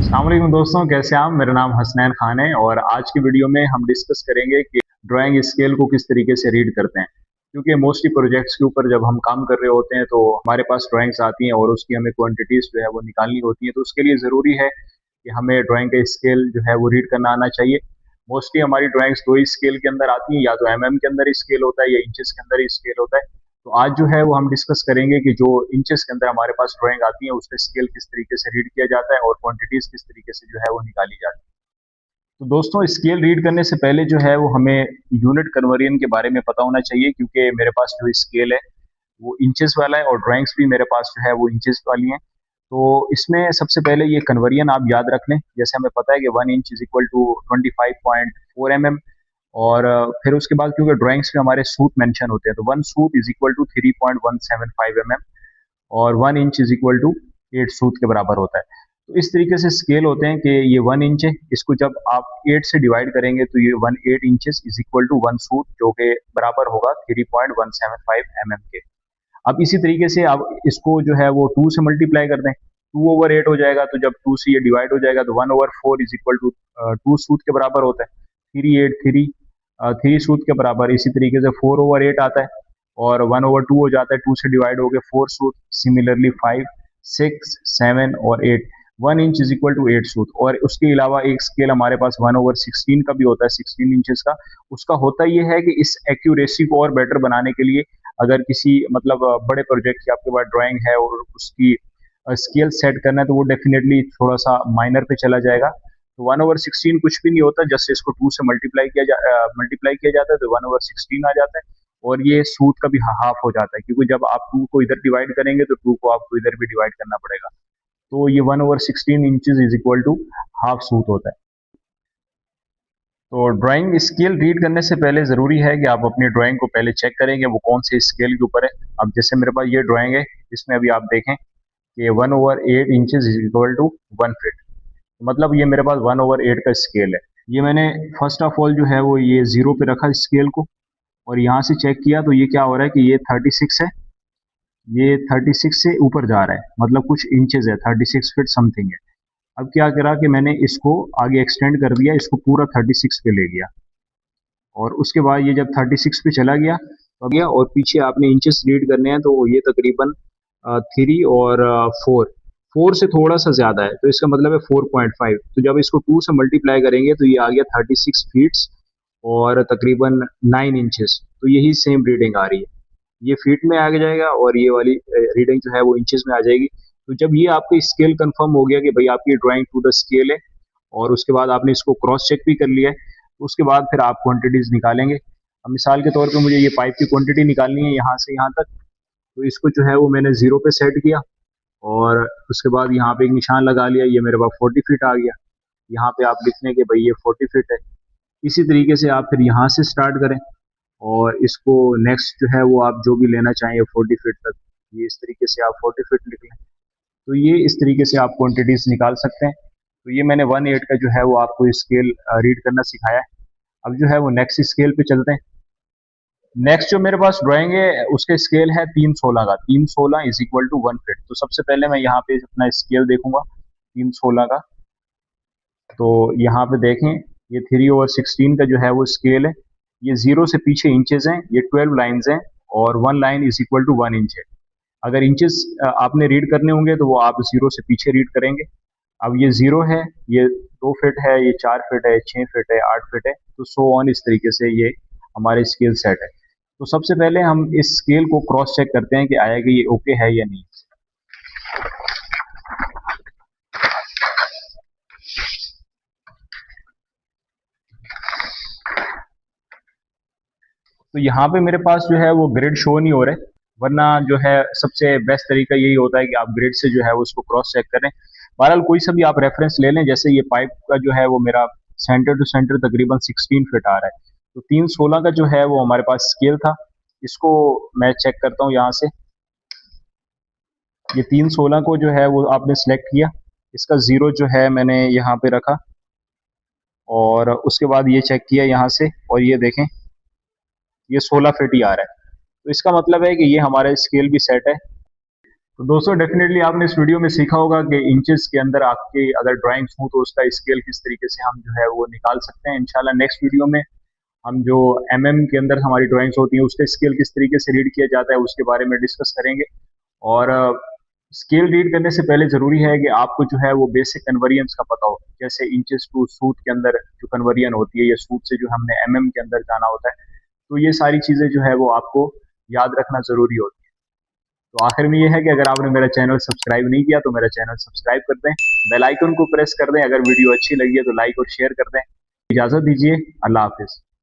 अस्सलाम वालेकुम दोस्तों, कैसे हैं आप। मेरा नाम हसनैन खान है और आज की वीडियो में हम डिस्कस करेंगे कि ड्राइंग स्केल को किस तरीके से रीड करते हैं। क्योंकि मोस्टली प्रोजेक्ट्स के ऊपर जब हम काम कर रहे होते हैं तो हमारे पास ड्राइंग्स आती हैं और उसकी हमें क्वांटिटीज जो है वो निकालनी होती है, तो उसके लिए ज़रूरी है कि हमें ड्राइंग का स्केल जो है वो रीड करना आना चाहिए। मोस्टली हमारी ड्राइंग्स दो ही स्केल के अंदर आती हैं, या तो के अंदर स्केल होता है या इंचेस के अंदर स्केल होता है। तो आज जो है वो हम डिस्कस करेंगे कि जो इंचेस के अंदर हमारे पास ड्राइंग आती है उसका स्केल किस तरीके से रीड किया जाता है और क्वांटिटीज किस तरीके से जो है वो निकाली जाती है। तो दोस्तों, स्केल रीड करने से पहले जो है वो हमें यूनिट कन्वर्जन के बारे में पता होना चाहिए, क्योंकि मेरे पास जो स्केल है वो इंचेस वाला है और ड्राइंग्स भी मेरे पास जो है वो इंचेस वाली हैं। तो इसमें सबसे पहले ये कन्वर्जन आप याद रख लें। जैसे हमें पता है कि 1 inch is equal to 25.4 mm। और फिर उसके बाद क्योंकि ड्राइंग्स में हमारे सूट मेंशन होते हैं, तो 1 सूट इज इक्वल टू 3.175 mm और 1 इंच इज इक्वल टू 8 सूट के बराबर होता है। तो इस तरीके से स्केल होते हैं कि ये 1 इंच है, इसको जब आप 8 से डिवाइड करेंगे तो ये 18 इंचेस इज इक्वल टू 1 सूट, जो कि बराबर होगा 3.175 mm के। अब इसी तरीके से आप इसको जो है वो 2 से मल्टीप्लाई कर दें, 2/8 हो जाएगा। तो जब 2 से ये डिवाइड हो जाएगा तो 1/4 इज इक्वल टू 2 सूट के बराबर होता है। 3 सूट के बराबर। इसी तरीके से 4/8 आता है और 1/2 हो जाता है, 2 से डिवाइड हो गए 4 सूट। सिमिलरली 5, 6, 7 और 8। 1 इंच इज इक्वल टू 8 सूट। और उसके अलावा एक स्केल हमारे पास 1/16 का भी होता है, 16 इंचेस का। उसका होता यह है कि इस एक्यूरेसी को और बेटर बनाने के लिए अगर किसी मतलब बड़े प्रोजेक्ट की आपके पास ड्राइंग है और उसकी स्केल सेट करना है, तो वो डेफिनेटली थोड़ा सा माइनर पे चला जाएगा। तो 1/16 कुछ भी नहीं होता, जस्ट इसको 2 से मल्टीप्लाई किया जाता है तो 1/16 आ जाता है। और ये सूट का भी हाफ हो जाता है, क्योंकि जब आप 2 को इधर डिवाइड करेंगे तो 2 को आपको इधर भी डिवाइड करना पड़ेगा। तो ये 1/16 inches is equal to half सूट होता है। तो ड्राइंग स्केल रीड करने से पहले ज़रूरी है कि आप अपनी ड्राइंग को पहले चेक करें कि वो कौन से स्केल के ऊपर है। अब जैसे मेरे पास ये ड्राइंग है, इसमें अभी आप देखें कि 1/8 inches is equal to 1 feet. मतलब ये मेरे पास 1/8 का स्केल है। ये मैंने फर्स्ट ऑफ ऑल जो है वो ये जीरो पे रखा स्केल को और यहाँ से चेक किया तो ये क्या हो रहा है कि ये 36 है। ये 36 से ऊपर जा रहा है, मतलब कुछ इंचेस है, 36 फीट समथिंग है। अब क्या करा कि मैंने इसको आगे एक्सटेंड कर दिया, इसको पूरा 36 पे ले गया। और उसके बाद ये जब 36 पे चला गया तो गया, और पीछे आपने इंचेस रीड करने हैं तो ये तकरीबन 3 और 4 से थोड़ा सा ज़्यादा है, तो इसका मतलब है 4.5। तो जब इसको 2 से मल्टीप्लाई करेंगे तो ये आ गया 36 फीट्स और तकरीबन 9 इंचेस। तो यही सेम रीडिंग आ रही है, ये फीट में आ जाएगा और ये वाली रीडिंग जो है वो इंचेस में आ जाएगी। तो जब ये आपका स्केल कंफर्म हो गया कि भाई आपकी ड्राइंग टू द स्केल है और उसके बाद आपने इसको क्रॉस चेक भी कर लिया है, तो उसके बाद फिर आप क्वांटिटीज निकालेंगे। अब मिसाल के तौर पे मुझे ये पाइप की क्वांटिटी निकालनी है यहाँ से यहाँ तक। तो इसको जो है वो मैंने जीरो पे सेट किया और उसके बाद यहाँ पे एक निशान लगा लिया, ये मेरे पास 40 फीट आ गया। यहाँ पे आप लिख लें कि भाई ये 40 फीट है। इसी तरीके से आप फिर यहाँ से स्टार्ट करें और इसको नेक्स्ट जो है वो आप जो भी लेना चाहें 40 फीट तक, ये इस तरीके से आप 40 फीट लिख लें। तो ये इस तरीके से आप क्वांटिटीज निकाल सकते हैं। तो ये मैंने 1/8 का जो है वो आपको स्केल रीड करना सिखाया है। अब जो है वो नेक्स्ट स्केल पे चलते हैं। नेक्स्ट जो मेरे पास ड्राइंग है उसका स्केल है 3/16 का। 3/16 इज इक्वल टू 1 फीट। तो सबसे पहले मैं यहाँ पे अपना स्केल देखूंगा 3/16 का। तो यहाँ पे देखें ये 3/16 का जो है वो स्केल है। ये जीरो से पीछे इंचेस हैं, ये 12 लाइन्स हैं और 1 line is equal to 1 inch है। अगर इंचेस आपने रीड करने होंगे तो वो आप जीरो से पीछे रीड करेंगे। अब ये जीरो है, ये 2 फीट है, ये 4 फीट है, 6 फीट है, 8 फीट है, तो सो ऑन इस तरीके से ये हमारे स्केल सेट है। तो सबसे पहले हम इस स्केल को क्रॉस चेक करते हैं कि आया कि ये ओके है या नहीं। तो यहाँ पे मेरे पास जो है वो ग्रिड शो नहीं हो रहे, वरना जो है सबसे बेस्ट तरीका यही होता है कि आप ग्रिड से जो है उसको क्रॉस चेक करें। बहरहाल कोई सा भी आप रेफरेंस ले लें। जैसे ये पाइप का जो है वो मेरा सेंटर टू सेंटर तकरीबन 16 फीट आ रहा है। तो 3/16 का जो है वो हमारे पास स्केल था। इसको मैं चेक करता हूँ यहाँ से। ये 3/16 को जो है वो आपने सेलेक्ट किया, इसका जीरो जो है मैंने यहाँ पे रखा और उसके बाद ये चेक किया यहाँ से और ये देखें ये 16 फीट ही आ रहा है। तो इसका मतलब है कि ये हमारा स्केल भी सेट है। तो दोस्तों डेफिनेटली आपने इस वीडियो में सीखा होगा कि इंचेस के अंदर आपकी अगर ड्राइंग्स हो तो उसका स्केल किस तरीके से हम जो है वो निकाल सकते हैं। इंशाल्लाह नेक्स्ट वीडियो में हम जो के अंदर हमारी ड्राइंग्स होती हैं उसके स्केल किस तरीके से रीड किया जाता है उसके बारे में डिस्कस करेंगे। और स्केल रीड करने से पहले ज़रूरी है कि आपको जो है वो बेसिक कन्वर्जन्स का पता हो, जैसे इंचेस टू सूट के अंदर जो कन्वर्जन होती है या सूट से जो हमने के अंदर जाना होता है, तो ये सारी चीज़ें जो है वो आपको याद रखना ज़रूरी होती है। तो आखिर में ये है कि अगर आपने मेरा चैनल सब्सक्राइब नहीं किया तो मेरा चैनल सब्सक्राइब कर दें, बेल आइकन को प्रेस कर दें, अगर वीडियो अच्छी लगी है तो लाइक और शेयर कर दें। इजाज़त दीजिए, अल्लाह हाफिज़।